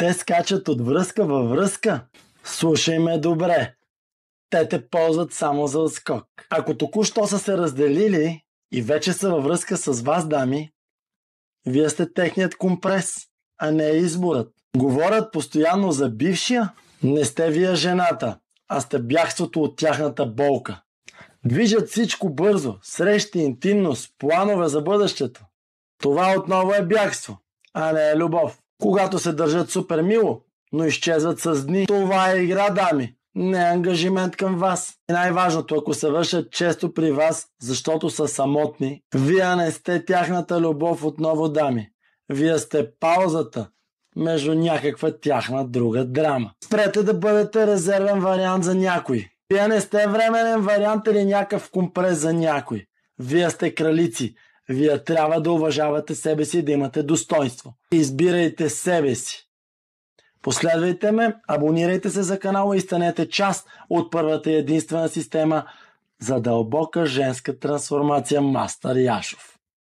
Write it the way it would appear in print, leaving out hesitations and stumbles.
Те скачат от връзка във връзка. Слушай ме добре. Те те ползват само за отскок. Ако току-що са се разделили и вече са във връзка с вас, дами, вие сте техният компрес, а не изборът. Говорят постоянно за бившия. Не сте вие жената, а сте бягството от тяхната болка. Движат всичко бързо, срещи, интимност, планове за бъдещето. Това отново е бягство, а не е любов. Когато се държат супер мило, но изчезват с дни, това е игра, дами, не е ангажимент към вас. И най-важното, ако се вършат често при вас, защото са самотни, вие не сте тяхната любов отново, дами. Вие сте паузата между някаква тяхна друга драма. Спрете да бъдете резервен вариант за някой. Вие не сте временен вариант или някакъв компрес за някой. Вие сте кралици. Вие трябва да уважавате себе си и да имате достоинство. Избирайте себе си. Последвайте ме, абонирайте се за канала и станете част от първата и единствена система за дълбока женска трансформация Мастър Яшов.